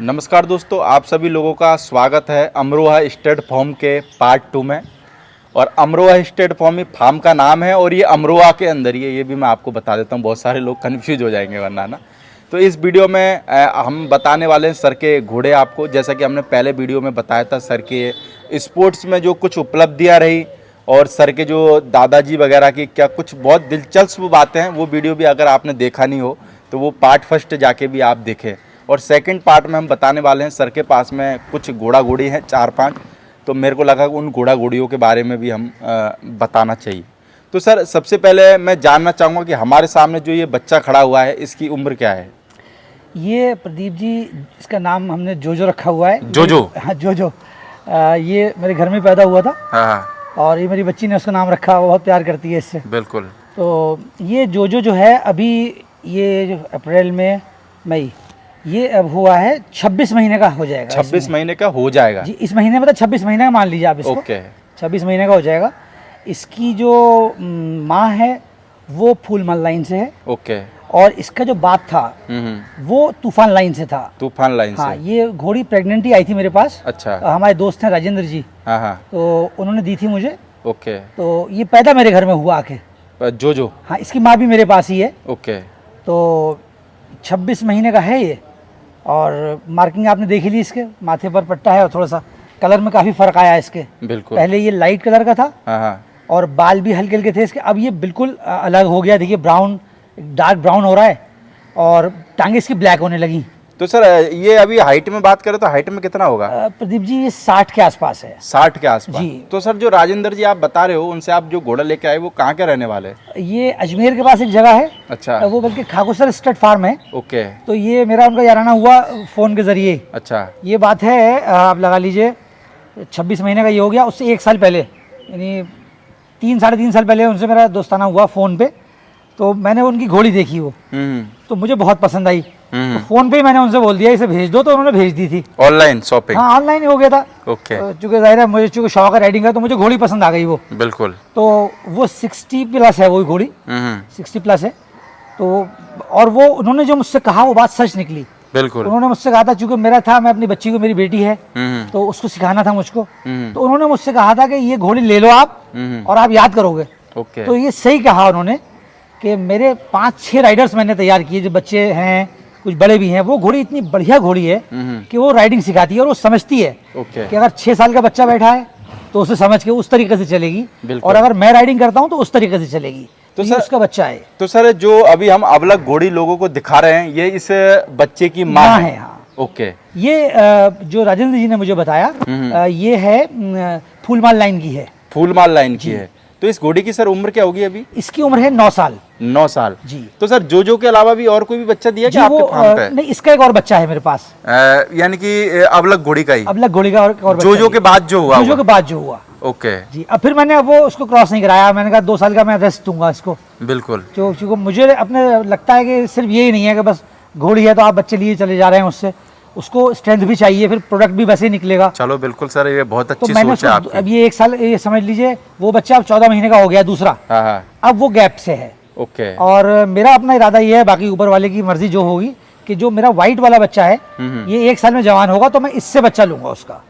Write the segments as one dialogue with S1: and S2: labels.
S1: नमस्कार दोस्तों, आप सभी लोगों का स्वागत है अमरोहा स्टेट फार्म के पार्ट 2 में। और अमरोहा स्टेट फार्म का नाम है और ये अमरोहा के अंदर ही है, ये भी मैं आपको बता देता हूँ, बहुत सारे लोग कन्फ्यूज हो जाएंगे वरना ना। तो इस वीडियो में हम बताने वाले हैं सर के घोड़े आपको, जैसा कि हमने पहले वीडियो में बताया था सर के स्पोर्ट्स में जो कुछ उपलब्धियाँ रही और सर के जो दादाजी वगैरह की क्या कुछ बहुत दिलचस्प बातें हैं, वो वीडियो भी अगर आपने देखा नहीं हो तो वो पार्ट फर्स्ट जाके भी आप देखें। और सेकंड पार्ट में हम बताने वाले हैं सर के पास में कुछ घोड़ा घोड़ी हैं 4-5, तो मेरे को लगा कि उन घोड़ा घोड़ियों के बारे में भी हम बताना चाहिए। तो सर सबसे पहले मैं जानना चाहूँगा कि हमारे सामने जो ये बच्चा खड़ा हुआ है इसकी उम्र क्या है?
S2: ये प्रदीप जी, इसका नाम हमने जोजो रखा हुआ है।
S1: जोजो?
S2: हाँ, जोजो। ये मेरे घर में पैदा हुआ था।
S1: हाँ।
S2: और ये मेरी बच्ची ने उसका नाम रखा, बहुत प्यार करती है इससे।
S1: बिल्कुल।
S2: तो ये जोजो जो है अभी ये जो अप्रैल में मई ये अब हुआ है 26 महीने का हो जाएगा।
S1: 26 महीने का हो जाएगा
S2: जी, इस महीने में तो 26 महीने का मान लीजिए आप इसको।
S1: ओके।
S2: 26 महीने का हो जाएगा। इसकी जो माँ है वो फूलमल लाइन से है।
S1: ओके।
S2: और इसका जो बाप था वो तूफान लाइन से था।
S1: तूफान लाइन
S2: हाँ,
S1: से।
S2: ये घोड़ी प्रेग्नेंट ही आई थी मेरे पास।
S1: अच्छा।
S2: हमारे दोस्त हैं राजेंद्र जी।
S1: हाँ हाँ।
S2: तो उन्होंने दी थी मुझे।
S1: ओके।
S2: तो ये पैदा मेरे घर में हुआ आके।
S1: जोजो?
S2: हाँ, इसकी माँ भी मेरे पास ही है।
S1: ओके।
S2: तो 26 महीने का है ये। और मार्किंग आपने देखी ली, इसके माथे पर पट्टा है और थोड़ा सा कलर में काफ़ी फ़र्क आया इसके।
S1: बिल्कुल।
S2: पहले ये लाइट कलर का था।
S1: हाँ हाँ।
S2: और बाल भी हल्के हल्के थे इसके, अब ये बिल्कुल अलग हो गया। देखिए ब्राउन, डार्क ब्राउन हो रहा है और टांगे इसकी ब्लैक होने लगी।
S1: तो सर ये अभी हाइट में बात करें तो हाइट में कितना होगा?
S2: प्रदीप जी ये 60 के आसपास है।
S1: 60 के आसपास
S2: जी।
S1: तो सर जो राजेंद्र जी आप बता रहे हो उनसे आप जो घोड़ा लेके आए वो कहाँ के रहने वाले?
S2: ये अजमेर के पास एक जगह है।
S1: अच्छा।
S2: वो बल्कि खागुसर स्टड फार्म है।
S1: ओके।
S2: तो ये मेरा उनका याराना हुआ फ़ोन के ज़रिए।
S1: अच्छा।
S2: ये बात है, आप लगा लीजिए 26 महीने का ये हो गया, उससे 1 साल पहले यानी 3-3.5 साल पहले उनसे मेरा दोस्ताना हुआ फ़ोन पे। तो मैंने उनकी घोड़ी देखी वो, तो मुझे बहुत पसंद आई। तो फ़ोन पे ही मैंने उनसे बोल दिया इसे भेज दो, तो उन्होंने भेज दी थी।
S1: Online shopping?
S2: हाँ, ऑनलाइन ही हो गया था।
S1: ओके।
S2: चूँकि जाहिर है मुझे चूँकि शौक है राइडिंग का, तो मुझे घोड़ी पसंद आ गई वो।
S1: बिल्कुल।
S2: तो वो 60 प्लस है वो घोड़ी। 60 प्लस है। तो और वो उन्होंने जो मुझसे कहा वो बात सच निकली।
S1: बिल्कुल।
S2: उन्होंने मुझसे कहा था, चूँकि मेरा था, मैं अपनी बच्ची को, मेरी बेटी है तो उसको सिखाना था मुझको। तो उन्होंने मुझसे कहा था कि ये घोड़ी ले लो आप और आप याद करोगे।
S1: ओके।
S2: तो ये सही कहा उन्होंने कि मेरे 5-6 राइडर्स मैंने तैयार किए, जो बच्चे हैं कुछ बड़े भी हैं। वो घोड़ी इतनी बढ़िया घोड़ी है कि वो राइडिंग सिखाती है और वो समझती है कि अगर 6 साल का बच्चा बैठा है तो उसे समझ के उस तरीके से चलेगी, और अगर मैं राइडिंग करता हूँ तो उस तरीके से चलेगी। तो सर उसका बच्चा है।
S1: तो सर जो अभी हम अबलग घोड़ी लोगों को दिखा रहे हैं ये इस बच्चे की माँ है?
S2: हाँ।
S1: ओके।
S2: ये जो राजेंद्र जी ने मुझे बताया ये है फूलमाल लाइन की है।
S1: फूलमाल लाइन की है। तो इस घोड़ी की सर उम्र क्या होगी अभी?
S2: इसकी उम्र है 9 साल।
S1: 9 साल
S2: जी।
S1: तो सर जोजो के अलावा भी और कोई भी बच्चा दिया क्या आपके फार्म पे?
S2: नहीं, इसका एक और बच्चा है मेरे पास।
S1: यानी कि अबलग घोड़ी का ही?
S2: अबलग घोड़ी का और
S1: जोजो के बाद जो हुआ?
S2: जोजो के बाद जो हुआ।
S1: ओके
S2: जी। अब फिर मैंने वो उसको क्रॉस नहीं कराया, मैंने कहा 2 साल का मैं रेस्ट दूंगा इसको।
S1: बिल्कुल।
S2: क्योंकि मुझे अपने लगता है कि सिर्फ यही नहीं है कि बस घोड़ी है तो आप बच्चे लिए चले जा रहे हैं, उससे उसको स्ट्रेंथ भी चाहिए, फिर प्रोडक्ट भी वैसे ही निकलेगा।
S1: चलो बिल्कुल सर, ये बहुत
S2: तो
S1: अच्छी
S2: मैंने
S1: सोच है आपकी।
S2: अब ये 1 साल, ये समझ लीजिए वो बच्चा अब 14 महीने का हो गया दूसरा।
S1: हाँ हाँ।
S2: अब वो गैप से है।
S1: ओके।
S2: और मेरा अपना इरादा ये है, बाकी ऊपर वाले की मर्जी जो होगी, कि जो मेरा व्हाइट वाला बच्चा है ये 1 साल में जवान होगा तो मैं इससे बच्चा लूंगा उसका,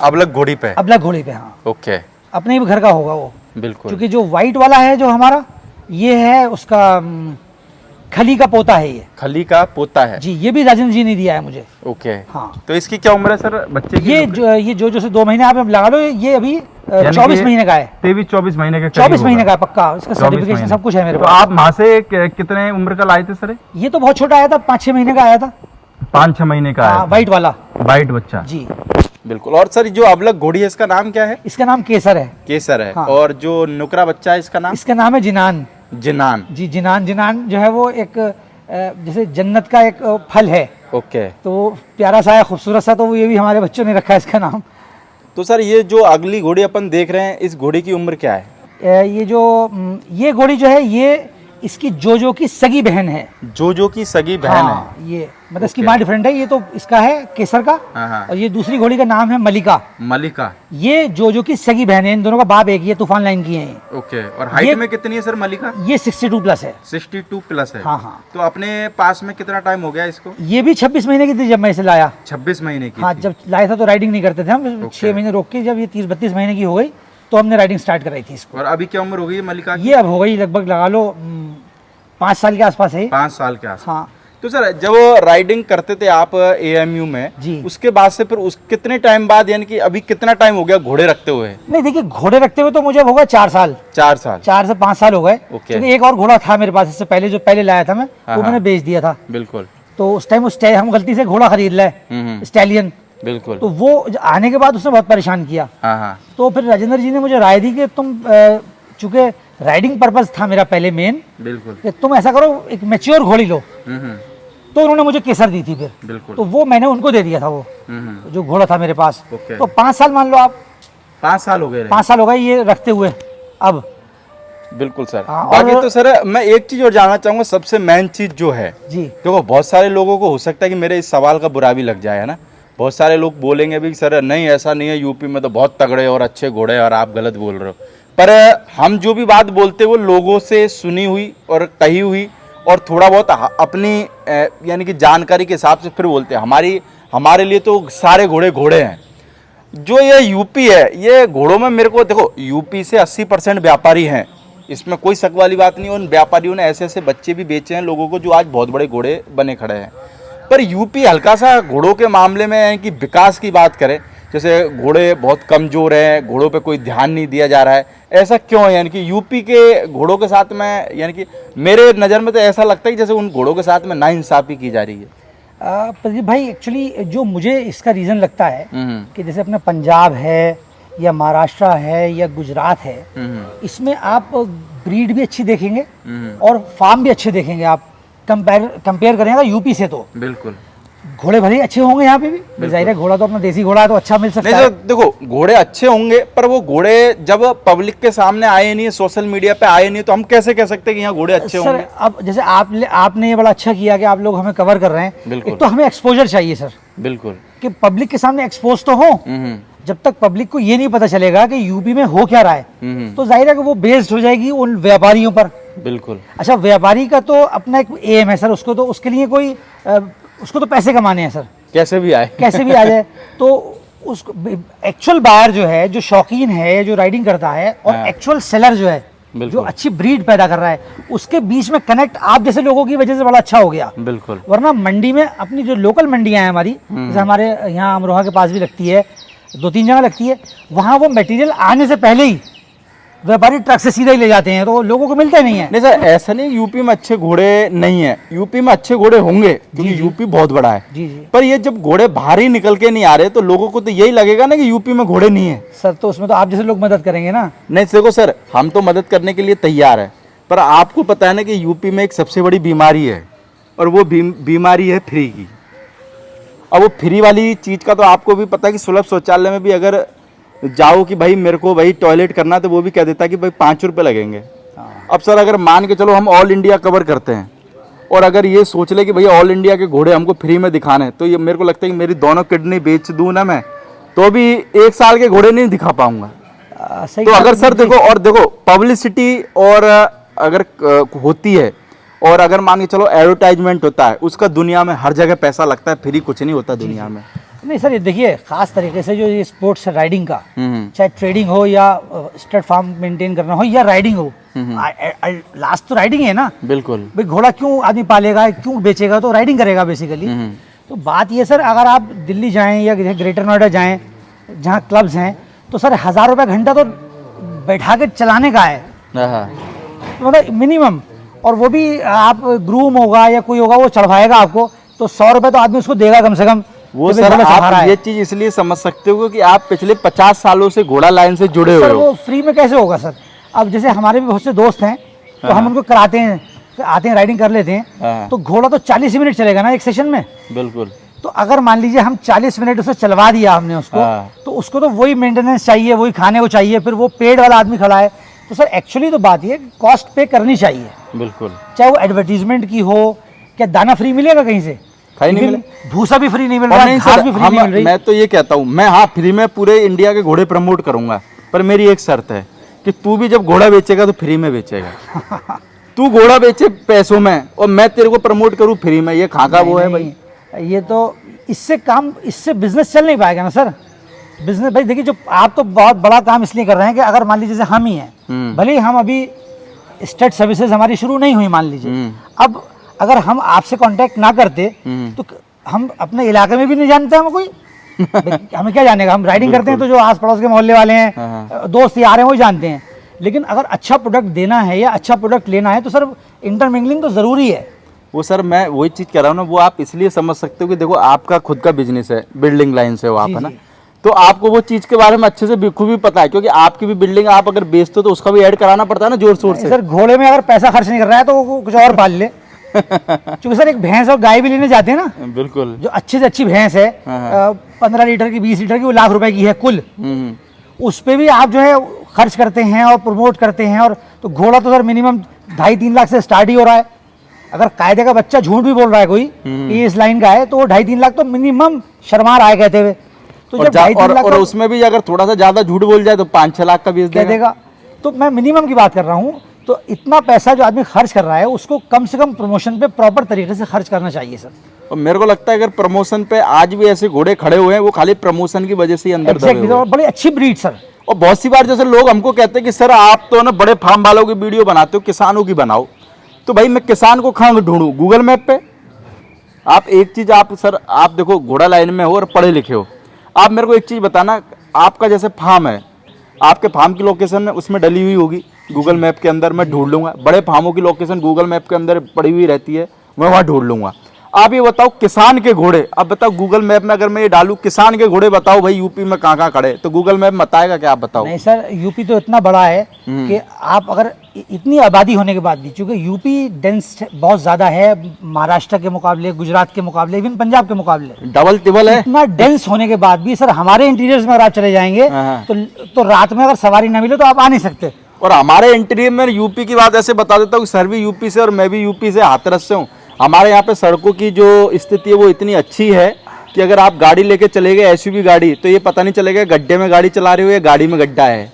S1: अबलग घोड़ी पे?
S2: अबलग घोड़ी पे। हाँ।
S1: ओके।
S2: अपने ही घर का होगा वो।
S1: बिल्कुल।
S2: क्योंकि जो व्हाइट वाला है जो हमारा, ये है उसका खली का पोता है। ये
S1: खली का पोता है?
S2: जी। ये भी राजेंद्र जी ने दिया है मुझे।
S1: ओके।
S2: हाँ।
S1: तो इसकी क्या उम्र है सर बच्चे की?
S2: ये जो से 2 महीने आप लगा लो, ये अभी 24 महीने का है।
S1: 23-24 महीने का?
S2: 24 महीने का पक्का, इसका सर्टिफिकेशन सब कुछ है मेरे
S1: पास।
S2: पास।
S1: आप वहाँ से कितने उम्र का लाए थे सर?
S2: ये तो बहुत छोटा आया था, 5-6 महीने का आया था।
S1: 5-6 महीने का?
S2: व्हाइट वाला,
S1: व्हाइट बच्चा।
S2: जी।
S1: बिल्कुल। और सर जो अबलग घोड़ी है इसका नाम क्या है?
S2: इसका नाम केसर है।
S1: केसर है।
S2: हाँ।
S1: और जो नुकरा बच्चा है इसका नाम?
S2: इसका नाम है जिनान।
S1: जिनान?
S2: जी, जिनान। जिनान जो है वो एक जैसे जन्नत का एक फल है।
S1: ओके।
S2: तो प्यारा सा है, खूबसूरत सा, तो ये भी हमारे बच्चों ने रखा है इसका नाम।
S1: तो सर ये जो अगली घोड़ी अपन देख रहे हैं, इस घोड़ी की उम्र क्या है?
S2: ये घोड़ी जो है ये इसकी जो की सगी बहन है।
S1: जो की सगी बहन
S2: हाँ,
S1: है।
S2: ये मतलब इसकी माँ डिफरेंट है, ये तो इसका है केसर का।
S1: हाँ।
S2: और ये दूसरी घोड़ी का नाम है मलिका।
S1: मलिका।
S2: ये जो की सगी बहन है, इन दोनों का बाप एक ही है, तूफान लाइन की है ये।
S1: ओके। और हाइट में कितनी है सर मलिका?
S2: ये 62 प्लस है।
S1: 62 प्लस है।
S2: हाँ हाँ।
S1: तो अपने पास में कितना टाइम हो गया इसको?
S2: ये भी 26 महीने की थी जब मैं इसे लाया।
S1: 26 महीने की?
S2: हाँ, जब लाया था तो राइडिंग नहीं करते थे हम। 6 महीने रोक के जब ये 30-32 महीने की हो गई तो हमने राइडिंग स्टार्ट कराई थी इसको।
S1: और अभी क्या उम्र हो गई है मलिका की?
S2: ये अब हो गई लगभग लगा लो 5 साल के आसपास है।
S1: 5 साल के आसपास।
S2: हाँ।
S1: तो सर जब राइडिंग करते थे आप AMU में
S2: जी,
S1: उसके बाद से फिर उस कितने टाइम बाद, यानी कि अभी कितना टाइम हो गया घोड़े रखते हुए?
S2: नहीं देखिए, घोड़े रखते हुए तो मुझे हो गया 4 साल।
S1: 4 साल?
S2: 4 से 5 साल हो गए।
S1: ओके।
S2: एक और घोड़ा था मेरे पास इससे पहले, जो पहले लाया था मैं, वो मैंने बेच दिया था।
S1: बिल्कुल।
S2: तो उस टाइम हम गलती से घोड़ा खरीद लाए, स्टैलियन।
S1: बिल्कुल।
S2: तो वो आने के बाद उसने बहुत परेशान किया।
S1: हाँ।
S2: तो फिर राजेंद्र जी ने मुझे राय दी कि तुम, चूंकि राइडिंग पर्पज था मेरा पहले मेन,
S1: बिल्कुल,
S2: कि तुम ऐसा करो एक मैच्योर घोड़ी लो। तो उन्होंने मुझे केसर दी थी फिर।
S1: बिल्कुल।
S2: तो वो मैंने उनको दे दिया था, वो जो घोड़ा था मेरे पास।
S1: ओके।
S2: तो 5 साल मान लो आप।
S1: 5 साल हो गए?
S2: 5 साल हो गए ये रखते हुए अब।
S1: बिल्कुल सर।
S2: हाँ,
S1: बाकी तो सर मैं एक चीज और जानना चाहूंगा, सबसे मेन चीज जो है
S2: जी,
S1: देखो बहुत सारे लोगों को हो सकता है कि मेरे इस सवाल का बुरा भी लग जाए, है ना। बहुत सारे लोग बोलेंगे भी सर नहीं ऐसा नहीं है, यूपी में तो बहुत तगड़े और अच्छे घोड़े और आप गलत बोल रहे हो। पर हम जो भी बात बोलते हैं वो लोगों से सुनी हुई और कही हुई और थोड़ा बहुत अपनी यानी कि जानकारी के हिसाब से फिर बोलते हैं। हमारे लिए तो सारे घोड़े घोड़े हैं। जो ये यूपी है, ये घोड़ों में मेरे को देखो यूपी से 80% व्यापारी हैं, इसमें कोई शक वाली बात नहीं। उन व्यापारियों ने ऐसे ऐसे बच्चे भी बेचे हैं लोगों को जो आज बहुत बड़े घोड़े बने खड़े हैं। पर यूपी हल्का सा घोड़ों के मामले में है कि विकास की बात करें, जैसे घोड़े बहुत कमज़ोर हैं, घोड़ों पे कोई ध्यान नहीं दिया जा रहा है, ऐसा क्यों है? यानी कि यूपी के घोड़ों के साथ में, यानी कि मेरे नज़र में तो ऐसा लगता है कि जैसे उन घोड़ों के साथ में नाइंसाफ़ी की जा रही है।
S2: प्रदीप भाई, एक्चुअली जो मुझे इसका रीज़न लगता है कि जैसे अपना पंजाब है या महाराष्ट्र है या गुजरात है, इसमें आप ब्रीड भी अच्छी देखेंगे और फार्म भी अच्छे देखेंगे। आप कंपेयर करेंगे यूपी से तो
S1: बिल्कुल
S2: घोड़े भले अच्छे होंगे यहाँ पे भी। जाहिर है घोड़ा तो अपना देसी घोड़ा है तो अच्छा मिल सकता है।
S1: देखो घोड़े अच्छे होंगे, पर वो घोड़े जब पब्लिक के सामने आए नहीं, सोशल मीडिया पे आए नहीं, तो हम कैसे कह सकते हैं कि यहाँ घोड़े अच्छे होंगे?
S2: सर अब जैसे आपने ये बड़ा अच्छा किया कि आप लोग हमें कवर कर रहे हैं। एक तो हमें एक्सपोजर चाहिए सर। बिल्कुल, कि पब्लिक के सामने एक्सपोज तो हो। जब तक पब्लिक को ये नहीं पता चलेगा कि यूपी में हो क्या रहा है, तो जाहिर है कि वो बेस्ड हो जाएगी उन व्यापारियों पर। बिल्कुल। अच्छा, व्यापारी का तो अपना एक एम है सर, उसको तो उसके लिए कोई उसको तो पैसे कमाने हैं सर, कैसे भी आ जाए। तो उसको एक्चुअल बायर जो है, जो शौकीन है, जो राइडिंग करता है, और एक्चुअल सेलर जो है, जो अच्छी ब्रीड पैदा कर रहा है, उसके बीच में कनेक्ट आप जैसे लोगों की वजह से बड़ा अच्छा हो गया। बिल्कुल। वरना मंडी में अपनी जो लोकल मंडियां हैं हमारी, जैसे हमारे यहाँ अमरोहा के पास भी लगती है, 2-3 जगह लगती है, वहाँ वो मटेरियल आने से पहले ही व्यापारी ट्रक से सीधा ही ले जाते हैं, तो लोगों को मिलते नहीं है।
S1: नहीं सर, ऐसा नहीं यूपी में अच्छे घोड़े नहीं है, यूपी में अच्छे घोड़े होंगे क्योंकि यूपी बहुत बड़ा है। जी। पर ये जब घोड़े भारी निकल के नहीं आ रहे तो लोगों को तो यही लगेगा ना कि यूपी में घोड़े नहीं है।
S2: सर तो उसमें तो आप जैसे लोग मदद करेंगे ना।
S1: नहीं देखो सर, हम तो मदद करने के लिए तैयार है, पर आपको पता है ना कि यूपी में एक सबसे बड़ी बीमारी है, और वो बीमारी है फ्री की। अब वो फ्री वाली चीज का तो आपको भी पता है कि सुलभ शौचालय में भी अगर जाओ कि भाई मेरे को भाई टॉयलेट करना, तो वो भी कह देता कि भाई 5 रुपये लगेंगे। अब सर अगर मान के चलो हम ऑल इंडिया कवर करते हैं और अगर ये सोच ले कि भाई ऑल इंडिया के घोड़े हमको फ्री में दिखाने, तो ये मेरे को लगता है कि मेरी दोनों किडनी बेच दूं ना मैं, तो भी 1 साल के घोड़े नहीं दिखा पाऊंगा। तो अगर सर देखो, और देखो पब्लिसिटी और अगर होती है, और अगर मान के चलो एडवर्टाइजमेंट होता है, उसका दुनिया में हर जगह पैसा लगता है, फ्री कुछ नहीं होता दुनिया में।
S2: नहीं सर, ये देखिए खास तरीके से जो ये स्पोर्ट्स राइडिंग का, चाहे ट्रेडिंग हो या स्टड फार्म मेंटेन करना हो या राइडिंग हो, लास्ट तो राइडिंग है ना। बिल्कुल। भाई घोड़ा क्यों आदमी पालेगा, क्यों बेचेगा, तो राइडिंग करेगा बेसिकली। तो बात ये सर, अगर आप दिल्ली जाएं या ग्रेटर नोएडा जाएं जहाँ क्लब्स हैं, तो सर 1000 रुपये घंटा तो बैठा के चलाने का है, मतलब मिनिमम। और वो भी आप ग्रूम होगा या कोई होगा वो चढ़वाएगा आपको, तो 100 रुपये तो आदमी उसको देगा कम से कम। वो सर आप ये चीज इसलिए समझ सकते हो कि आप पिछले 50 सालों से घोड़ा लाइन से जुड़े हुए हो। वो फ्री में कैसे होगा सर? अब जैसे हमारे भी बहुत से दोस्त हैं, तो हम उनको कराते हैं, आते हैं, राइडिंग कर लेते हैं, तो घोड़ा तो 40 मिनट चलेगा ना एक सेशन में। बिल्कुल। तो अगर मान लीजिए हम 40 मिनट उसे चलवा दिया हमने उसको, तो उसको तो वही मेंटेनेंस चाहिए, वही खाने को चाहिए, फिर वो पेड वाला आदमी खड़ा है। तो सर एक्चुअली तो बात ये कॉस्ट पे करनी चाहिए।
S1: बिल्कुल।
S2: चाहे वो एडवर्टीजमेंट की हो, क्या दाना फ्री मिलेगा कहीं से?
S1: कहीं नहीं
S2: लेकिन
S1: मिले।
S2: भूसा भी फ्री नहीं मिल
S1: और
S2: रहा,
S1: नहीं
S2: घास
S1: सर,
S2: भी फ्री नहीं मिल रही।
S1: मैं तो ये कहता हूँ, मैं हाँ फ्री में पूरे इंडिया के घोड़े प्रमोट करूंगा, पर मेरी एक शर्त है कि तू भी जब घोड़ा बेचेगा तो फ्री में बेचेगा। तू घोड़ा बेचे पैसों में और मैं तेरे को प्रमोट करूँ फ्री में, ये खाका वो है भाई।
S2: नहीं, ये तो इससे बिजनेस चल नहीं पाएगा ना सर। बिजनेस भाई देखिए, जो आप तो बहुत बड़ा काम इसलिए कर रहे हैं कि अगर मान लीजिए जैसे हम ही हैं, भले ही हम अभी स्टेट सर्विसेज हमारी शुरू नहीं हुई मान लीजिए, अब अगर हम आपसे कांटेक्ट ना करते तो हम अपने इलाके में भी नहीं जानते हमें कोई। हमें क्या जानेगा, हम राइडिंग करते हैं तो जो आस पड़ोस के मोहल्ले वाले हैं, दोस्त यार हैं, वही जानते हैं। लेकिन अगर अच्छा प्रोडक्ट देना है या अच्छा प्रोडक्ट लेना है तो सर इंटरमिंगलिंग तो ज़रूरी है।
S1: वो सर मैं वही चीज़ कह रहा हूँ ना, वो आप इसलिए समझ सकते हो कि देखो आपका खुद का बिजनेस है, बिल्डिंग लाइन से हो आप, है ना, तो आपको वो चीज़ के बारे में अच्छे से खूबी पता है, क्योंकि आपकी भी बिल्डिंग आप अगर बेचते हो तो उसका भी ऐड कराना पड़ता है ना जोर शोर से।
S2: सर घोड़े में अगर पैसा खर्च नहीं कर रहा है तो वो कुछ और पाल ले। क्योंकि सर एक भैंस और गाय भी लेने जाते हैं ना,
S1: बिल्कुल,
S2: जो अच्छी से अच्छी भैंस है 15 लीटर की 20 लीटर की, वो लाख रुपए की है कुल, उस पे भी आप जो है खर्च करते हैं और प्रमोट करते हैं। और तो घोड़ा तो सर मिनिमम 2.5-3 लाख से स्टार्ट ही हो रहा है। अगर कायदे का बच्चा झूठ भी बोल रहा है कोई कि ये इस लाइन का है तो वो 2.5-3 लाख तो मिनिमम शर्मा रहा है कहते हुए। तो
S1: और,
S2: जब 2.5-3 लाख
S1: और उसमें भी अगर थोड़ा सा ज्यादा झूठ बोल जाए तो 5-6 लाख का बेच
S2: देगा। तो मैं मिनिमम की बात कर रहा हूँ। तो इतना पैसा जो आदमी खर्च कर रहा है उसको कम से कम प्रमोशन पे प्रॉपर तरीके से खर्च करना चाहिए सर।
S1: और मेरे को लगता है अगर प्रमोशन पे आज भी ऐसे घोड़े खड़े हुए हैं वो खाली प्रमोशन की वजह से ही अंदर दबे हुए हैं।
S2: बड़ी अच्छी ब्रीड सर।
S1: और बहुत सी बार जैसे लोग हमको कहते हैं कि सर आप तो ना बड़े फार्म वालों की वीडियो बनाते हो, किसानों की बनाओ, तो भाई मैं किसान को कहाँ ढूंढूं? गूगल मैप पे आप एक चीज, आप सर आप देखो घोड़ा लाइन में हो और पढ़े लिखे हो, आप मेरे को एक चीज बताना, आपका जैसे फार्म है, आपके फार्म की लोकेशन उसमें डली हुई होगी गूगल मैप के अंदर, मैं ढूंढ लूंगा। बड़े फार्मों की लोकेशन गूगल मैप के अंदर पड़ी हुई रहती है, मैं वहाँ ढूंढ लूंगा। आप ये बताओ किसान के घोड़े, अब बताओ गूगल मैप में अगर मैं ये डालूं किसान के घोड़े बताओ भाई यूपी में कहाँ कहाँ खड़े, तो गूगल मैप बताएगा क्या? आप बताओ।
S2: नहीं सर, यूपी तो इतना बड़ा है कि आप अगर इतनी आबादी होने के बाद भी, चूंकि यूपी डेंस बहुत ज्यादा है महाराष्ट्र के मुकाबले, गुजरात के मुकाबले, इवन पंजाब के मुकाबले
S1: डबल टिबल है।
S2: इतना डेंस होने के बाद भी सर हमारे इंटीरियर्स में अगर आप चले जाएंगे तो रात में अगर सवारी ना मिले तो आप आ नहीं सकते।
S1: और हमारे इंटीरियर में यूपी की बात ऐसे बता देता हूँ, सर भी यूपी से और मैं भी यूपी से, हाथरस से हूँ। हमारे यहाँ पे सड़कों की जो स्थिति है वो इतनी अच्छी है कि अगर आप गाड़ी लेके चले गए एसयूवी गाड़ी, तो ये पता नहीं चलेगा गड्ढे में गाड़ी चला रहे हो या गाड़ी में गड्ढा है।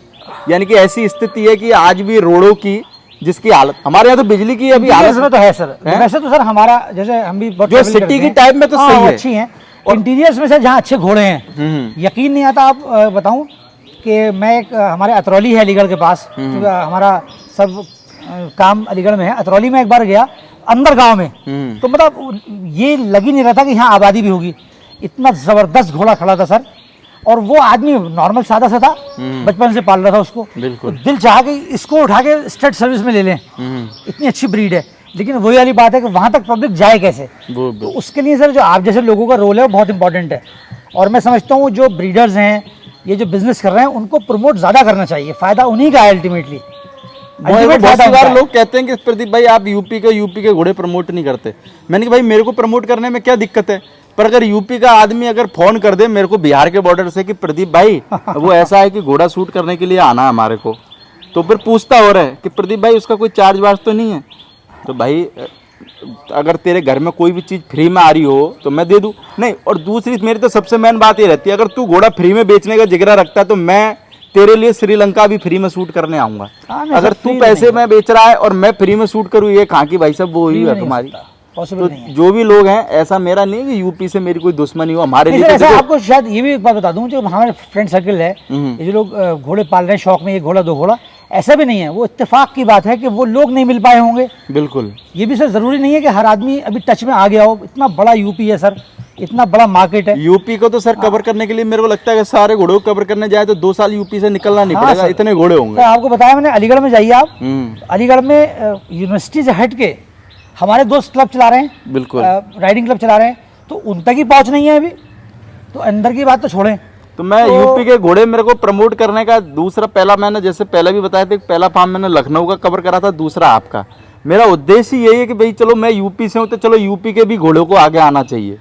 S1: यानी कि ऐसी स्थिति है कि आज भी रोडों की जिसकी हालत, हमारे यहाँ तो बिजली की अभी हालत
S2: में तो है सर। वैसे तो सर हमारा जैसे हम भी
S1: जो सिटी की टाइप में तो सही है,
S2: अच्छी है इंटीरियर्स में सर, जहाँ अच्छे घोड़े हैं यकीन नहीं आता। आप बताऊं कि मैं एक हमारे अतरौली है अलीगढ़ के पास, हमारा सब काम अलीगढ़ में है। अतरौली में एक बार गया अंदर गांव में, तो मतलब ये लग ही नहीं रहा था कि यहाँ आबादी भी होगी। इतना जबरदस्त घोड़ा खड़ा था सर, और वो आदमी नॉर्मल सादा सा था, बचपन से पाल रहा था उसको, तो दिल चाहा कि इसको उठा के स्टेट सर्विस में ले लें, इतनी अच्छी ब्रीड है। लेकिन वही वाली बात है कि वहां तक पब्लिक जाए कैसे, तो उसके लिए सर जो आप जैसे लोगों का रोल है वो बहुत इंपॉर्टेंट है। और मैं समझता हूँ जो ब्रीडर्स हैं, ये जो बिजनेस कर रहे हैं, उनको प्रमोट ज्यादा करना चाहिए, फायदा उन्हीं का है अल्टीमेटली।
S1: बहुत सी बार लोग कहते हैं कि प्रदीप भाई आप यूपी के घोड़े प्रमोट नहीं करते। मैंने कहा भाई मेरे को प्रमोट करने में क्या दिक्कत है, पर अगर यूपी का आदमी अगर फोन कर दे मेरे को बिहार के बॉर्डर से कि प्रदीप भाई वो ऐसा है कि घोड़ा शूट करने के लिए आना है हमारे को, तो फिर पूछता हो रहा है कि प्रदीप भाई उसका कोई चार्ज वार्ज तो नहीं है, तो भाई अगर तेरे घर में कोई भी चीज़ फ्री में आ रही हो तो मैं दे दूँ। नहीं, और दूसरी मेरी तो सबसे मेन बात ये रहती है, अगर तू घोड़ा फ्री में बेचने का जिगरा रखता है तो मैं तेरे लिए श्रीलंका भी फ्री में शूट करने आऊंगा। अगर तू पैसे में बेच रहा है और मैं फ्री में शूट करूँ, ये कहाँ की भाई साहब वो ही है तुम्हारी। तो जो भी लोग हैं, ऐसा मेरा नहीं कि यूपी से मेरी कोई दुश्मनी हो, हमारे लिए
S2: तो आपको शायद ये भी एक बात बता दूं, जो हमारे फ्रेंड सर्कल है, ये जो लोग घोड़े पाल रहे हैं शौक में, 1 घोड़ा 2 घोड़ा, ऐसा भी नहीं है, वो इत्तेफाक की बात है कि वो लोग नहीं मिल पाए होंगे।
S1: बिल्कुल,
S2: ये भी सर जरूरी नहीं है कि हर आदमी अभी टच में आ गया हो। इतना बड़ा यूपी है सर, इतना बड़ा मार्केट है
S1: यूपी को, तो सर कवर करने के लिए मेरे को लगता है कि सारे घोड़ों को कवर करने जाए तो 2 साल यूपी से निकलना नहीं पड़ेगा, इतने घोड़े होंगे।
S2: आपको बताया मैंने, अलीगढ़ में जाइए आप, अलीगढ़ में यूनिवर्सिटी से हट के हमारे दोस्त क्लब चला रहे हैं,
S1: बिल्कुल
S2: राइडिंग क्लब चला रहे हैं, तो उन तक ही पहुंच नहीं है अभी, तो अंदर की बात तो छोड़ें।
S1: तो मैं यूपी के घोड़े मेरे को प्रमोट करने का दूसरा, पहला मैंने जैसे पहले भी बताया था, पहला फार्म मैंने लखनऊ का कवर करा था, दूसरा आपका। मेरा उद्देश्य यही है कि भाई चलो मैं यूपी से हूँ तो चलो यूपी के भी घोड़ों को आगे आना चाहिए।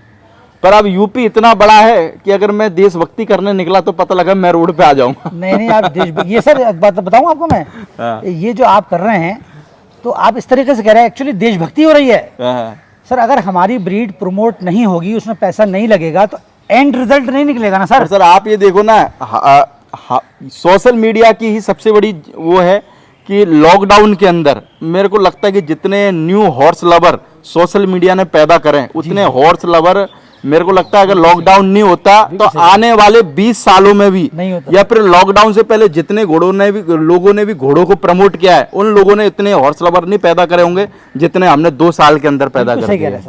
S1: पर अब यूपी इतना बड़ा है कि अगर मैं देशभक्ति करने निकला तो पता लगा मैं रोड पे आ जाऊंगा।
S2: नहीं आप देश, ये सर एक बात बताऊं आपको मैं, ये जो आप कर रहे हैं तो आप इस तरीके से कह रहे हैं, एक्चुअली देशभक्ति हो रही है
S1: हाँ।
S2: सर। अगर हमारी ब्रीड प्रमोट नहीं होगी, उसमें पैसा नहीं लगेगा, तो एंड रिजल्ट नहीं निकलेगा ना सर।
S1: सर आप ये देखो ना, सोशल मीडिया की ही सबसे बड़ी वो है कि लॉकडाउन के अंदर मेरे को लगता है कि जितने new horse lover social media ने पैदा करें, उतने हॉर्स लवर मेरे को लगता है अगर लॉकडाउन नहीं होता तो आने वाले 20 सालों में भी
S2: नहीं होता,
S1: या फिर लॉकडाउन से पहले जितने लोगों ने भी घोड़ों को प्रमोट किया है, उन लोगों ने इतने हॉर्स लवर नहीं पैदा करे होंगे जितने हमने 2 साल के अंदर पैदा कर दिए।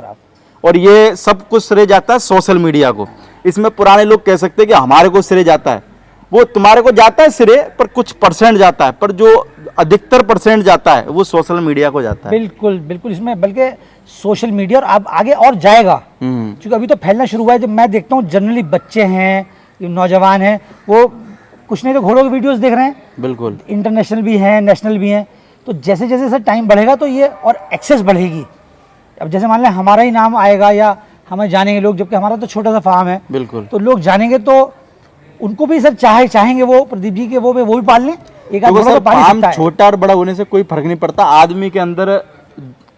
S1: और ये सब कुछ श्रेय जाता है सोशल मीडिया को। इसमें पुराने लोग कह सकते हैं कि हमारे को श्रेय जाता है, वो तुम्हारे को जाता है श्रेय, पर कुछ परसेंट जाता है, पर जो अधिकतर परसेंट जाता है वो सोशल मीडिया को जाता है।
S2: बिल्कुल बिल्कुल, इसमें बल्कि सोशल मीडिया और अब आगे और जाएगा, क्योंकि अभी तो फैलना शुरू हुआ है। जब मैं देखता हूँ जनरली बच्चे हैं, नौजवान हैं, वो कुछ नहीं तो घोड़ों की वीडियोस देख रहे हैं।
S1: बिल्कुल,
S2: इंटरनेशनल भी हैं, नेशनल भी हैं। तो जैसे जैसे सर टाइम बढ़ेगा तो ये और एक्सेस बढ़ेगी। अब जैसे मान लें हमारा ही नाम आएगा या हमें जानेंगे लोग, जबकि हमारा तो छोटा सा फार्म है।
S1: बिल्कुल,
S2: तो लोग जानेंगे तो उनको भी सर चाहेंगे वो प्रदीप जी के वो भी पाल लें। एक आध घोड़ा तो पाल ही सकता है।
S1: छोटा और बड़ा होने से कोई फर्क नहीं पड़ता, आदमी के अंदर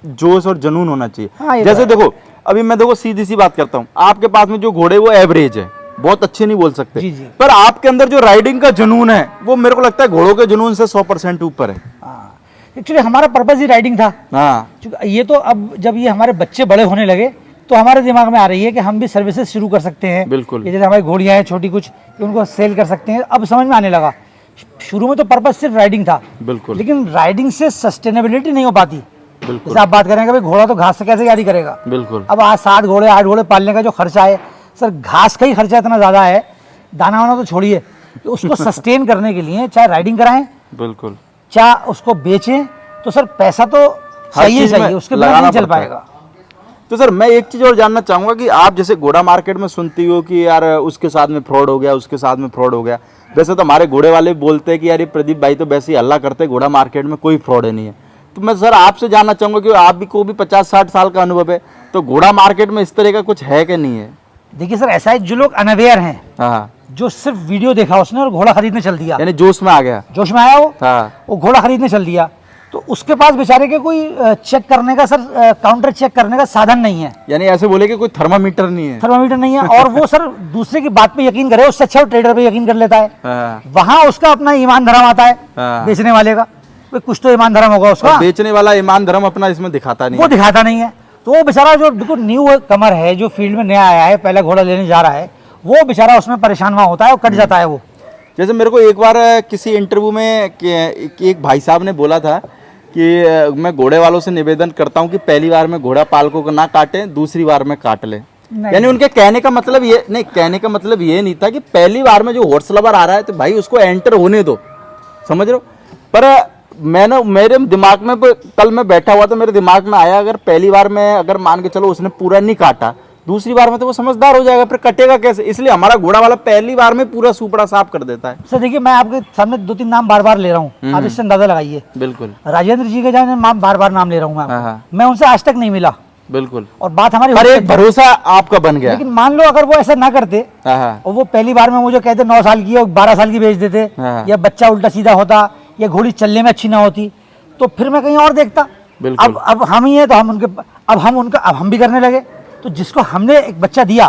S1: जोश और जुनून होना चाहिए।
S2: हाँ,
S1: जैसे देखो, अभी मैं देखो सीधी सी बात करता हूँ, आपके पास में जो घोड़े वो एवरेज है, बहुत अच्छे नहीं बोल सकते,
S2: जी जी।
S1: पर आपके अंदर जो राइडिंग का जुनून है वो मेरे को लगता है घोड़ों के जुनून से 100% ऊपर है।
S2: एक्चुअली हमारा पर्पस ही राइडिंग था।
S1: हाँ,
S2: ये तो अब जब ये हमारे बच्चे बड़े होने लगे तो हमारे दिमाग में आ रही है कि हम भी सर्विसेज शुरू कर सकते हैं।
S1: बिल्कुल,
S2: जैसे हमारी घोड़ियाँ हैं छोटी कुछ, कि उनको सेल कर सकते हैं। अब समझ में आने लगा। शुरू में तो पर्पस सिर्फ राइडिंग था।
S1: बिल्कुल,
S2: लेकिन राइडिंग से सस्टेनेबिलिटी नहीं हो पाती।
S1: बिल्कुल,
S2: जैसे आप बात करेंगे भाई घोड़ा तो घास से कैसे कैरी करेगा।
S1: बिल्कुल,
S2: अब आज 7 घोड़े 8 घोड़े पालने का जो खर्चा है सर, घास का ही खर्चा इतना ज़्यादा है, दाना वाना तो छोड़िए। तो उसको सस्टेन करने के लिए चाहे राइडिंग कराएं,
S1: बिल्कुल,
S2: चाहे उसको बेचें, तो सर पैसा तो चाहिए, उसके बिना नहीं चल पाएगा।
S1: तो सर मैं एक चीज और जानना चाहूंगा कि आप जैसे घोड़ा मार्केट में सुनती हो कि यार उसके साथ में फ्रॉड हो गया, उसके साथ में फ्रॉड हो गया। वैसे तो हमारे घोड़े वाले बोलते हैं कि यार ये प्रदीप भाई तो वैसे ही हल्ला करते, घोड़ा मार्केट में कोई फ्रॉड नहीं है। तो मैं सर आपसे जानना चाहूंगा कि आप भी को भी 50-60 साल का अनुभव है, तो घोड़ा मार्केट में इस तरह का कुछ है कि नहीं है?
S2: देखिए सर, ऐसा है जो लोग अनअवेयर हैं,
S1: हाँ,
S2: जो सिर्फ वीडियो देखा उसने और घोड़ा खरीदने चल दिया,
S1: यानी जोश में आ गया,
S2: जोश में आया
S1: हाँ,
S2: वो घोड़ा खरीदने चल दिया, तो उसके पास बेचारे के कोई चेक करने का सर, काउंटर चेक करने का साधन नहीं है।
S1: यानी ऐसे बोले कि कोई थर्मामीटर नहीं है,
S2: थर्मामीटर नहीं है, और वो सर दूसरे की बात पे यकीन करे, उससे अच्छा ट्रेडर पे यकीन कर लेता है।
S1: हाँ,
S2: वहां उसका अपना ईमान धर्म आता है,
S1: हाँ,
S2: बेचने वाले का कुछ तो ईमान धर्म होगा उसका,
S1: बेचने वाला ईमान धर्म अपना इसमें दिखाता नहीं,
S2: वो दिखाता नहीं है। तो वो बेचारा जो बिल्कुल न्यू कमर है, जो फील्ड में नया आया है, पहला घोड़ा लेने जा रहा है, वो बेचारा उसमें परेशान वहाँ होता है और कट जाता है वो।
S1: जैसे मेरे को एक बार किसी इंटरव्यू में एक भाई साहब ने बोला था कि मैं घोड़े वालों से निवेदन करता हूं कि पहली बार में घोड़ा पालकों को ना काटें, दूसरी बार में काट लें। यानी उनके कहने का मतलब ये नहीं, कहने का मतलब ये नहीं था कि पहली बार में जो हॉर्स लवर आ रहा है तो भाई उसको एंटर होने दो, समझ रहे हो। पर मेरे दिमाग में कल मैं बैठा हुआ तो मेरे दिमाग में आया, अगर पहली बार में अगर मान के चलो उसने पूरा नहीं काटा, दूसरी बार में तो वो समझदार हो जाएगा, फिर कटेगा कैसे। इसलिए हमारा घोड़ा वाला पहली बार में पूरा सुपड़ा साफ कर देता है।
S2: सर देखिए, मैं आपके सामने 2-3 नाम बार बार ले रहा हूँ, आप इससे अंदाजा लगाइए।
S1: बिल्कुल,
S2: राजेंद्र जी के जाने बार बार नाम ले रहा हूँ मैं उनसे आज तक नहीं मिला।
S1: बिल्कुल,
S2: और बात हमारी
S1: पर एक भरोसा आपका बन गया।
S2: लेकिन मान लो अगर वो ऐसा ना करते और वो पहली बार में मुझे कहते 9 साल की और 12 साल की बेच देते, या बच्चा उल्टा सीधा होता, या घोड़ी चलने में अच्छी ना होती, तो फिर मैं कहीं और देखता। अब हम ही है तो अब हम भी करने लगे। तो जिसको हमने एक बच्चा दिया,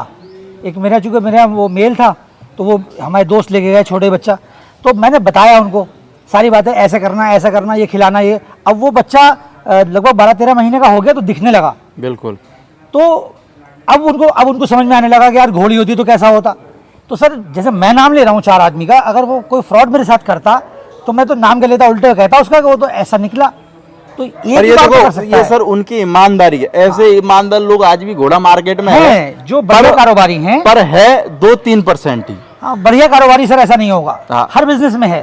S2: एक चूंकि मेरा वो मेल था, तो वो हमारे दोस्त लेके गए छोटे बच्चा, तो मैंने बताया उनको सारी बातें, ऐसे करना, ये खिलाना, ये। अब वो बच्चा लगभग 12-13 महीने का हो गया तो दिखने लगा।
S1: बिल्कुल,
S2: तो अब उनको समझ में आने लगा कि यार घोड़ी होती तो कैसा होता। तो सर जैसे मैं नाम ले रहा हूँ 4 आदमी का, अगर वो कोई फ्रॉड मेरे साथ करता तो मैं तो नाम के लेता, उल्टे कहता उसका कि वो तो ऐसा निकला। तो ये
S1: देखो, ये सर उनकी ईमानदारी है। ऐसे ईमानदार लोग आज भी घोड़ा मार्केट में है,
S2: जो बड़े कारोबारी हैं,
S1: पर है 2-3% ही।
S2: हाँ, बढ़िया कारोबारी सर ऐसा नहीं होगा, हर बिजनेस में है।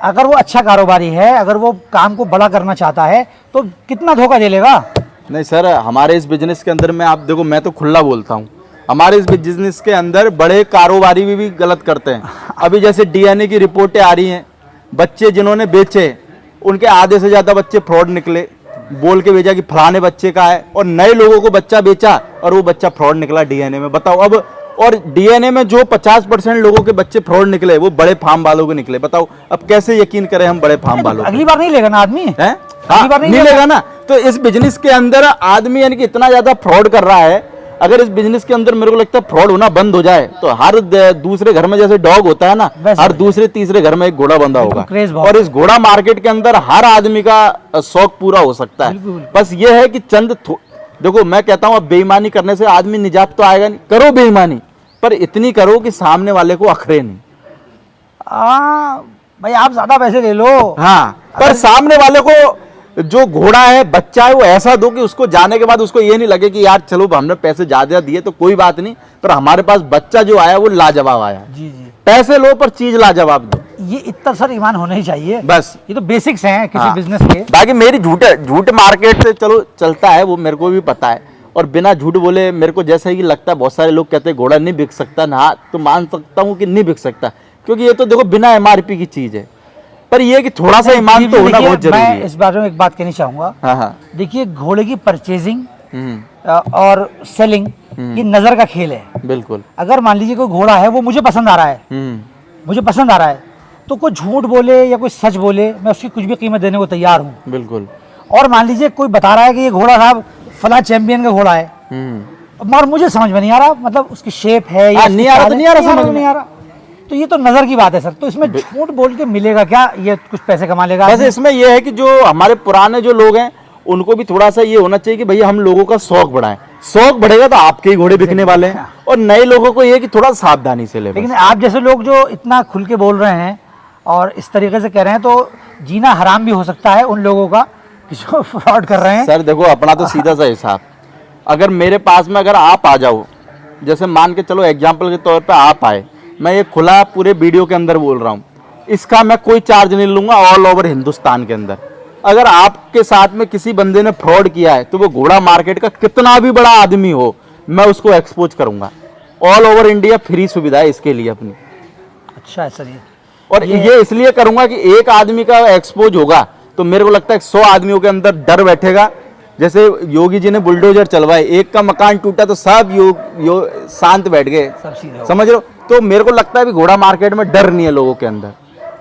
S2: अगर वो अच्छा कारोबारी है, अगर वो काम को बड़ा करना चाहता है, तो कितना धोखा दे लेगा।
S1: नहीं सर, हमारे इस बिजनेस के अंदर में आप देखो, मैं तो खुला बोलता हूँ, हमारे इस बिजनेस के अंदर बड़े कारोबारी भी गलत करते हैं। अभी जैसे डीएनए की रिपोर्टें आ रही हैं, बच्चे जिन्होंने बेचे उनके आधे से ज्यादा बच्चे फ्रॉड निकले, बोल के भेजा कि फलाने बच्चे का है, और नए लोगों को बच्चा बेचा और वो बच्चा फ्रॉड निकला डीएनए में। बताओ अब, और डीएनए में जो 50% लोगों के बच्चे फ्रॉड निकले वो बड़े फार्म वालों के निकले। बताओ अब कैसे यकीन करें हम बड़े फार्म वालों।
S2: अगली बार नहीं लेगा ना आदमी,
S1: हाँ, मिलेगा ना। तो इस बिजनेस के अंदर आदमी यानी कि इतना ज्यादा फ्रॉड कर रहा है, अगर इस बिजनेस के अंदर मेरे को लगता है फ्रॉड होना बंद हो जाए तो हर दूसरे घर में जैसे डॉग होता है ना, हर दूसरे तीसरे घर में एक घोड़ा बंधा होगा। और इस घोड़ा मार्केट के अंदर हर आदमी का शौक पूरा हो सकता है। बस ये है कि देखो मैं कहता हूँ अब बेईमानी करने से आदमी निजात तो आएगा नहीं, करो बेईमानी पर इतनी करो कि सामने वाले को अखरे नहीं।
S2: भाई आप ज्यादा पैसे ले लो,
S1: हाँ, पर सामने वाले को जो घोड़ा है बच्चा है वो ऐसा दो कि उसको जाने के बाद उसको ये नहीं लगे कि यार चलो हमने पैसे ज्यादा दिए तो कोई बात नहीं, पर हमारे पास बच्चा जो आया वो लाजवाब आया।
S2: जी जी,
S1: पैसे लो पर चीज लाजवाब दो।
S2: ये इतना सर ईमान होना ही चाहिए,
S1: बस
S2: ये तो बेसिक्स हैं किसी
S1: हाँ।
S2: बिजनेस के।
S1: बाकी मेरी झूठ मार्केट से चलो चलता है, वो मेरे को भी पता है, और बिना झूठ बोले मेरे को जैसा ही लगता है, बहुत सारे लोग कहते हैं घोड़ा नहीं बिक सकता ना, तो मान सकता हूँ कि नहीं बिक सकता, क्योंकि ये तो देखो बिना MRP की चीज है, पर ये कि थोड़ा सा ईमान तो होना बहुत जरूरी है।
S2: मैं इस बारे में एक बात कहनी चाहूंगा।
S1: हाँ हाँ,
S2: देखिए घोड़े की परचेजिंग और सेलिंग ये नजर का खेल है।
S1: बिल्कुल।
S2: अगर मान लीजिए कोई घोड़ा है वो मुझे पसंद आ रहा है, मुझे पसंद आ रहा है, तो कोई झूठ बोले या कोई सच बोले मैं उसकी कुछ भी कीमत देने को तैयार हूँ।
S1: बिल्कुल।
S2: और मान लीजिए कोई बता रहा है कि ये घोड़ा साहब फला चैंपियन का घोड़ा है, मगर मुझे समझ में नहीं आ रहा, मतलब उसकी शेप है या
S1: नहीं आ रहा, तो नहीं आ रहा, समझ
S2: नहीं आ रहा, तो ये तो नजर की बात है सर। तो इसमें झूठ बोल के मिलेगा क्या, ये कुछ पैसे कमा लेगा?
S1: बस इसमें ये है कि जो हमारे पुराने जो लोग हैं उनको भी थोड़ा सा ये होना चाहिए कि भैया हम लोगों का शौक बढ़ाएं, शौक बढ़ेगा तो आपके ही घोड़े बिकने वाले हैं, और नए लोगों को ये कि थोड़ा सावधानी से ले।
S2: लेकिन आप जैसे लोग जो इतना खुल के बोल रहे हैं और इस तरीके से कह रहे हैं, तो जीना हराम भी हो सकता है उन लोगों का जो फ्रॉड कर रहे हैं।
S1: सर देखो अपना तो सीधा सा हिसाब, अगर मेरे पास में अगर आप आ जाओ, जैसे मान के चलो एग्जाम्पल के तौर पर आप आए, मैं ये खुला पूरे वीडियो के अंदर बोल रहा हूँ, इसका मैं कोई चार्ज नहीं लूंगा ऑल ओवर हिंदुस्तान के अंदर। अगर आपके साथ में किसी बंदे ने फ्रॉड किया है तो वो घोड़ा मार्केट का कितना भी बड़ा आदमी हो, मैं उसको एक्सपोज करूंगा। ऑल ओवर इंडिया फ्री सुविधा है इसके लिए अपनी।
S2: अच्छा है सर ये,
S1: और ये इसलिए करूंगा कि एक आदमी का एक्सपोज होगा तो मेरे को लगता है 100 आदमियों के अंदर डर बैठेगा। जैसे योगी जी ने बुलडोजर चलवाए, एक का मकान टूटा तो सब शांत बैठ गए, समझ रहे हो? तो मेरे को लगता है भी घोड़ा मार्केट में डर नहीं है लोगों के अंदर।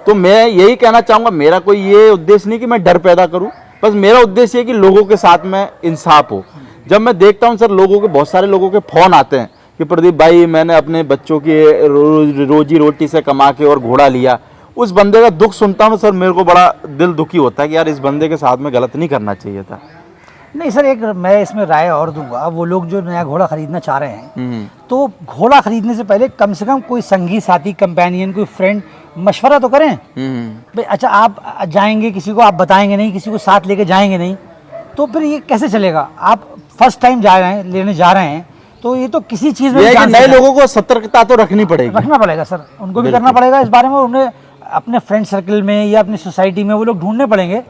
S1: तो मैं यही कहना चाहूंगा, मेरा कोई ये उद्देश्य नहीं कि मैं डर पैदा करूं, बस मेरा उद्देश्य है कि लोगों के साथ में इंसाफ हो। जब मैं देखता हूं सर लोगों के, बहुत सारे लोगों के फोन आते हैं कि प्रदीप भाई मैंने अपने बच्चों की रोजी रोटी से कमा के और घोड़ा लिया, उस बंदे का दुख सुनता हूं सर मेरे को बड़ा दिल दुखी होता है कि यार इस बंदे के साथ में गलत नहीं करना चाहिए था।
S2: नहीं सर, एक मैं इसमें राय और दूंगा, वो लोग जो नया घोड़ा खरीदना चाह रहे हैं तो घोड़ा खरीदने से पहले कम से कम कोई संगी साथी, कंपेनियन, कोई फ्रेंड मशवरा तो करें भाई। अच्छा आप जाएंगे, किसी को आप बताएंगे नहीं, किसी को साथ लेके जाएंगे नहीं, तो फिर ये कैसे चलेगा? आप फर्स्ट टाइम जा रहे हैं, लेने जा रहे हैं, तो ये तो किसी चीज में
S1: नए लोगों को सतर्कता तो रखना
S2: पड़ेगा सर, उनको भी करना पड़ेगा इस बारे में। उन्हें अपने फ्रेंड सर्कल में या अपनी सोसाइटी में वो लोग ढूंढने पड़ेंगे।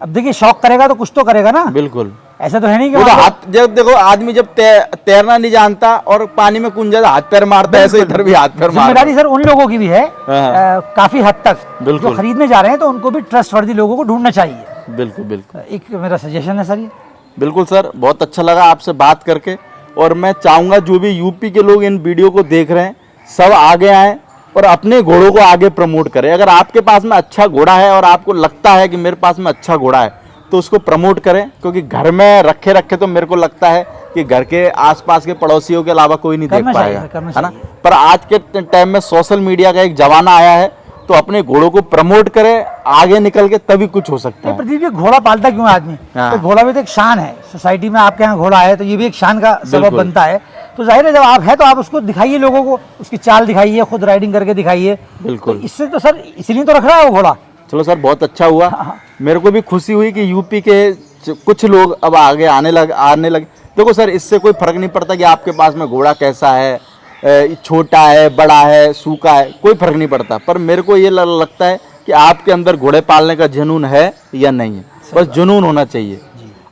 S2: अब देखिए शौक करेगा तो कुछ तो करेगा ना, बिल्कुल ऐसा तो है नहीं कि
S1: तो हाथ, जब देखो आदमी जब तैरना नहीं जानता और पानी में कूद जाता हाथ पैर मारता है, ऐसे इधर भी हाथ पैर मारता है।
S2: जिम्मेदारी सर उन लोगों की भी है काफी हद तक, जो खरीदने जा रहे हैं, तो उनको भी ट्रस्टवर्दी लोगों को ढूंढना चाहिए।
S1: बिल्कुल बिल्कुल,
S2: एक मेरा सजेशन है सर ये।
S1: बिल्कुल सर, बहुत अच्छा लगा आपसे बात करके, और मैं चाहूंगा जो भी यूपी के लोग इन वीडियो को देख रहे हैं सब आगे आए और अपने घोड़ों को आगे प्रमोट करें। अगर आपके पास में अच्छा घोड़ा है और आपको लगता है कि मेरे पास में अच्छा घोड़ा है तो उसको प्रमोट करें, क्योंकि घर में रखे रखे तो मेरे को लगता है कि घर के आसपास के पड़ोसियों के अलावा कोई नहीं देख पाएगा, है ना? पर आज के टाइम में सोशल मीडिया का एक जमाना आया है, तो अपने घोड़ों को प्रमोट करें, आगे निकल के तभी कुछ हो सकता है।
S2: प्रदीप जी घोड़ा पालता क्यों है आदमी? तो घोड़ा भी तो एक शान है सोसाइटी में। आपके यहाँ घोड़ा है तो ये भी एक शान का सबब बनता है। तो जाहिर है जब आप है तो आप उसको दिखाइए लोगों को, उसकी चाल दिखाइए, खुद राइडिंग करके दिखाइए।
S1: बिल्कुल,
S2: तो इससे तो सर इसीलिए तो रख रहा है वो घोड़ा।
S1: चलो सर बहुत अच्छा हुआ, मेरे को भी खुशी हुई कि यूपी के कुछ लोग अब आगे आने लगे। देखो सर इससे कोई फर्क नहीं पड़ता कि आपके पास में घोड़ा कैसा है, छोटा है, बड़ा है, सूखा है, कोई फर्क नहीं पड़ता। पर मेरे को ये लगता है कि आपके अंदर घोड़े पालने का जुनून है या नहीं है, बस जुनून होना चाहिए।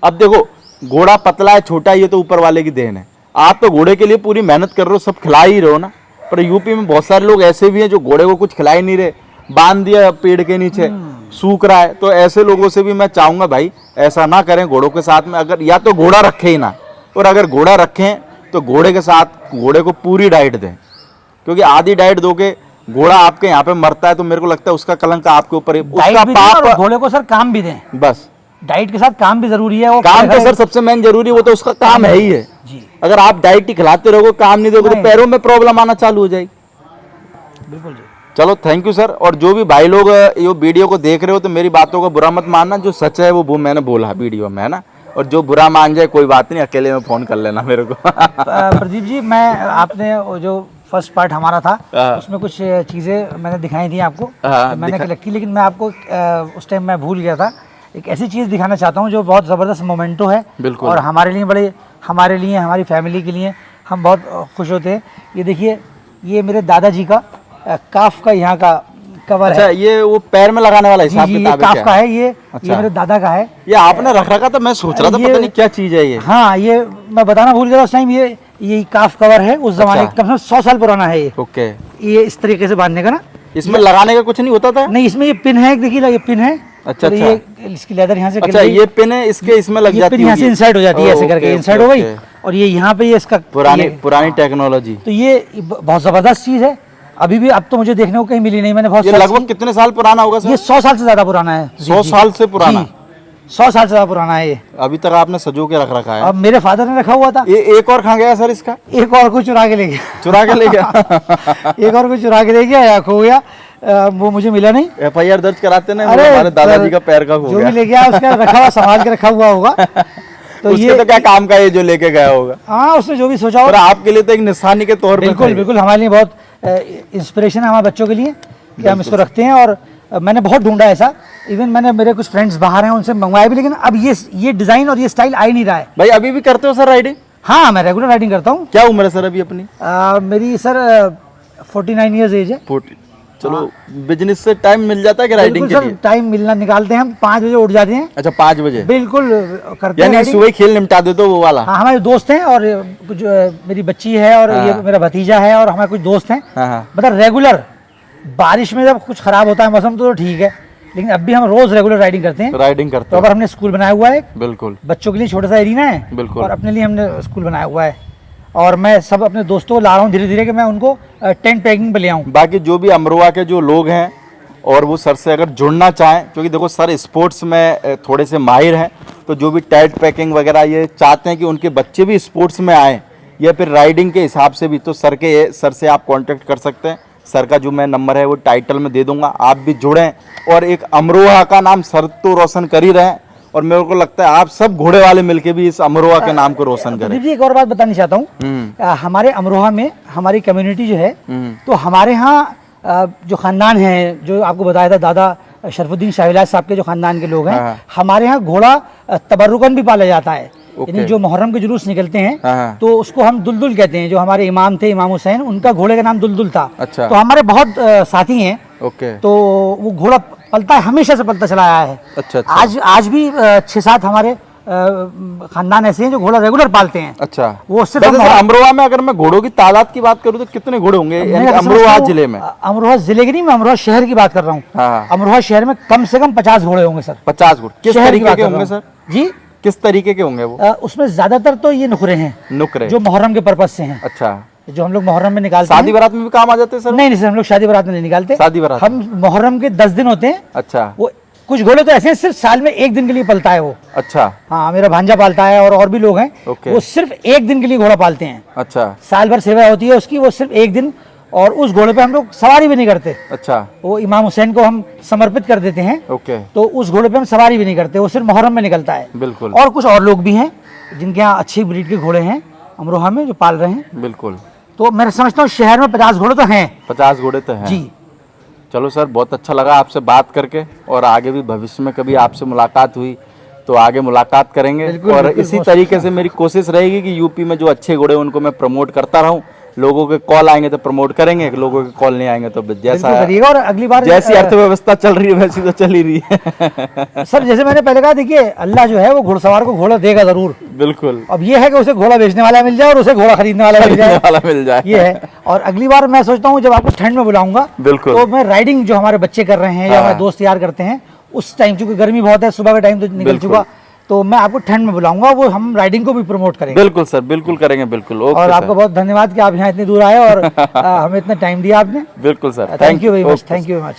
S1: अब देखो घोड़ा पतला है, छोटा है, ये तो ऊपर वाले की देन है। आप तो घोड़े के लिए पूरी मेहनत कर रहे हो, सब खिला ही रहे हो ना। पर यूपी में बहुत सारे लोग ऐसे भी हैं जो घोड़े को कुछ खिला ही नहीं रहे, बांध दिया पेड़ के नीचे, सूख रहा है। तो ऐसे लोगों से भी मैं चाहूंगा भाई ऐसा ना करें घोड़ों के साथ में। अगर या तो घोड़ा रखे ही ना, और अगर घोड़ा रखें तो घोड़े के साथ घोड़े को पूरी डाइट दें, क्योंकि आधी डाइट दोगे घोड़ा आपके यहाँ पे मरता है तो मेरे को लगता है उसका कलंक आपके ऊपर है, उसका पाप।
S2: घोड़े को सर काम भी दें,
S1: बस
S2: डाइट के साथ काम भी जरूरी है। वो
S1: काम तो सर सबसे मेन जरूरी, वो तो उसका काम है ही है
S2: जी।
S1: अगर आप डाइट ही खिलाते रहोगे, काम नहीं दोगे, तो पैरों में प्रॉब्लम आना चालू हो जाएगी।
S2: बिल्कुल जी।
S1: चलो थैंक यू सर। और जो भी भाई लोग ये वीडियो को देख रहे हो तो मेरी बातों का बुरा मत मानना, जो सच है वो मैंने बोला वीडियो में, है ना। और जो बुरा मान जाए कोई बात नहीं, अकेले में फोन कर लेना मेरे को।
S2: प्रदीप जी, मैं आपने वो जो फर्स्ट पार्ट हमारा था उसमें कुछ चीज़ें मैंने दिखाई थी आपको, मैंने कलेक्ट की, लेकिन मैं आपको उस टाइम मैं भूल गया था। एक ऐसी चीज़ दिखाना चाहता हूँ जो बहुत ज़बरदस्त मोमेंटो है और हमारे लिए हमारे लिए, हमारी फैमिली के लिए हम बहुत खुश होते हैं। ये देखिए, ये मेरे दादाजी का काफ का यहाँ का कवर
S1: अच्छा,
S2: है।
S1: ये वो पैर में लगाने वाला हिसाब किताब
S2: काफ का है ये। अच्छा। ये मेरे दादा का है। ये
S1: आपने रख रखा था, मैं सोच रहा था पता नहीं क्या चीज है ये।
S2: हाँ, ये मैं बताना भूल गया उस टाइम। ये काफ कवर है उस जमाने का, कम से कम 100 साल पुराना है ये।
S1: ओके।
S2: ये इस तरीके से बांधने का ना,
S1: इसमें लगाने का कुछ नहीं होता था?
S2: नहीं, इसमें ये पिन है, देखिए ये पिन है।
S1: अच्छा,
S2: ये इसकी लेदर यहाँ से,
S1: अच्छा ये पिन है, इसके इसमें लग जाती है,
S2: यहाँ से इंसर्ट हो जाती है, ऐसे करके इंसर्ट हो गई। और ये यहाँ पे ये इसका
S1: पुरानी टेक्नोलॉजी।
S2: तो ये बहुत जबरदस्त चीज है। अभी भी अब तो मुझे देखने को कहीं मिली नहीं, मैंने बहुत।
S1: ये लगभग कितने साल पुराना होगा सर?
S2: ये 100 साल से ज्यादा पुराना है।
S1: 100 साल से पुराना?
S2: 100 साल से ज्यादा पुराना है ये।
S1: अभी तक आपने सजो के रख रखा है?
S2: अब मेरे फादर ने रखा हुआ था।
S1: ये एक और कहाँ गया सर इसका?
S2: एक और को चुरा के ले गया।
S1: चुरा के ले गया?
S2: एक और को चुरा के ले गया या खो गया, वो मुझे मिला नहीं।
S1: FIR दर्ज कराते ना, हमारे दादाजी का पैर का खो गया।
S2: जो भी ले गया उसका रखा हुआ, संभाल के रखा हुआ होगा।
S1: तो ये तो क्या काम का ये जो लेके गया होगा?
S2: हाँ, उसने जो भी सोचा होगा।
S1: आपके लिए तो एक निशानी के तौर पर।
S2: बिल्कुल हमारे लिए बहुत इंस्पिरेशन है, हमारे बच्चों के लिए कि हम इसको रखते हैं। और मैंने बहुत ढूंढा ऐसा, इवन मैंने, मेरे कुछ फ्रेंड्स बाहर हैं, उनसे मंगवाया भी, लेकिन अब ये डिजाइन और ये स्टाइल आ ही नहीं रहा है।
S1: भाई अभी भी करते हो सर राइडिंग?
S2: हाँ, मैं रेगुलर राइडिंग करता हूँ।
S1: क्या उम्र है सर अभी अपनी?
S2: मेरी सर 49 ईयर्स एज है।
S1: 40। चलो, बिजनेस से टाइम मिल जाता है कि राइडिंग के लिए?
S2: टाइम मिलना निकालते हैं हम। 5 बजे उठ जाते हैं।
S1: अच्छा, 5 बजे?
S2: बिल्कुल करते हैं।
S1: यानी सुबह खेल निपटा देते हो वो वाला?
S2: हाँ, हमारे दोस्त हैं और कुछ मेरी बच्ची है और ये मेरा भतीजा है और हमारे कुछ दोस्त हैं। मतलब रेगुलर, बारिश में जब कुछ खराब होता है मौसम तो ठीक है, लेकिन अब भी हम रोज रेगुलर राइडिंग करते हैं। तो अगर हमने स्कूल बनाया हुआ है,
S1: बिल्कुल
S2: बच्चों के लिए छोटा सा एरिना है,
S1: बिल्कुल,
S2: और अपने लिए हमने स्कूल बनाया हुआ है। और मैं सब अपने दोस्तों को ला रहा हूँ धीरे धीरे कि मैं उनको टेंट पैकिंग पे ले आऊँ।
S1: बाकी जो भी अमरोहा के जो लोग हैं और वो सर से अगर जुड़ना चाहें, क्योंकि देखो सर स्पोर्ट्स में थोड़े से माहिर हैं, तो जो भी टेंट पैकिंग वगैरह ये चाहते हैं कि उनके बच्चे भी स्पोर्ट्स में आए या फिर राइडिंग के हिसाब से भी, तो सर से आप कांटेक्ट कर सकते हैं। सर का जो मैं नंबर है वो टाइटल में दे दूंगा, आप भी जुड़ें और एक अमरोहा का नाम सर तो रोशन कर ही रहे हैं, और मेरे को लगता है आप सब घोड़े वाले मिलके भी इस अमरोहा के नाम को रोशन करें।
S2: जी, एक और बात बतानी चाहता हूँ। हमारे अमरोहा में हमारी कम्युनिटी जो है, तो हमारे यहाँ जो खानदान है, जो आपको बताया था दादा शरफुद्दीन शाहविलास साहब के जो खानदान के लोग हैं, हमारे यहाँ घोड़ा तबर्रुकन भी पाला जाता है। यानी जो मुहर्रम के जुलूस निकलते हैं तो उसको हम दुलदुल कहते हैं। जो हमारे इमाम थे, इमाम हुसैन, उनका घोड़े का नाम दुलदुल था।
S1: अच्छा।
S2: तो हमारे बहुत साथी हैं, तो वो घोड़ा पलता है, हमेशा से पलता चला आया है।
S1: अच्छा।
S2: आज भी 6-7 हमारे खानदान ऐसे हैं जो घोड़ा रेगुलर पालते हैं।
S1: अच्छा।
S2: वो सिर्फ
S1: अमरोहा में अगर मैं घोड़ों की तादाद की बात करूं तो कितने घोड़े होंगे अमरोहा जिले में?
S2: अमरोहा जिले की नहीं, मैं अमरोहा शहर की बात कर रहा हूँ। अमरोहा शहर में कम से कम 50 घोड़े होंगे सर।
S1: 50 घोड़े? किस तरीके के होंगे सर
S2: जी?
S1: किस तरीके के होंगे वो?
S2: उसमें ज्यादातर तो ये नुकरे हैं,
S1: नुकरे
S2: जो मुहर्रम के पर्पज से हैं।
S1: अच्छा।
S2: जो हम लोग मुहर्रम में निकालते हैं।
S1: शादी बारात में भी काम आ जाते हैं सर?
S2: नहीं सर, हम लोग शादी बारात में नहीं निकालते।
S1: शादी बारात
S2: हम मुहर्रम के 10 दिन होते हैं।
S1: अच्छा।
S2: वो कुछ घोड़े तो ऐसे हैं सिर्फ साल में 1 दिन के लिए पलता है वो।
S1: अच्छा।
S2: हाँ, मेरा भांजा पालता है और भी लोग हैं, वो सिर्फ 1 दिन के लिए घोड़ा पालते हैं।
S1: अच्छा।
S2: साल भर सेवा होती है उसकी, वो सिर्फ 1 दिन, और उस घोड़े पे हम लोग सवारी भी नहीं करते।
S1: अच्छा।
S2: वो इमाम हुसैन को हम समर्पित कर देते हैं।
S1: ओके।
S2: तो उस घोड़े पे हम सवारी भी नहीं करते, वो सिर्फ मुहर्रम में निकलता है।
S1: बिल्कुल।
S2: और कुछ और लोग भी हैं जिनके यहाँ अच्छी ब्रीड के घोड़े हैं अमरोहा में, जो पाल रहे हैं।
S1: बिल्कुल।
S2: तो मैं समझता हूँ शहर में 50 घोड़े तो हैं।
S1: 50 घोड़े तो हैं
S2: जी।
S1: चलो सर, बहुत अच्छा लगा आपसे बात करके, और आगे भी भविष्य में कभी आपसे मुलाकात हुई तो आगे मुलाकात करेंगे। और इसी तरीके से मेरी कोशिश रहेगी कि यूपी में जो अच्छे घोड़े उनको मैं प्रमोट करता रहूं। लोगों के कॉल आएंगे तो प्रमोट करेंगे, लोगों के कॉल नहीं आएंगे तो जैसा
S2: और अगली बार
S1: जैसी अर्थव्यवस्था चल रही है वैसी तो चल ही रही है।
S2: सर, जैसे मैंने पहले कहा, देखिए अल्लाह जो है वो घुड़सवार को घोड़ा देगा जरूर।
S1: बिल्कुल।
S2: अब ये है कि उसे घोड़ा बेचने वाला मिल जाए और उसे घोड़ा खरीदने वाला मिल जाए, ये है। और अगली बार मैं सोचता हूँ जब आपको ठंड में बुलाऊंगा,
S1: बिल्कुल,
S2: तो मैं राइडिंग जो हमारे बच्चे कर रहे हैं या हमारे दोस्त तैयार करते हैं उस टाइम, चूंकि गर्मी बहुत है, सुबह का टाइम तो निकल चुका, तो मैं आपको ठंड में बुलाऊंगा, वो हम राइडिंग को भी प्रमोट करेंगे।
S1: बिल्कुल सर, बिल्कुल करेंगे, बिल्कुल।
S2: और आपका बहुत धन्यवाद कि आप यहाँ इतने दूर आए और हमें इतना टाइम दिया आपने।
S1: बिल्कुल sir,
S2: thank you very much, thank you very much.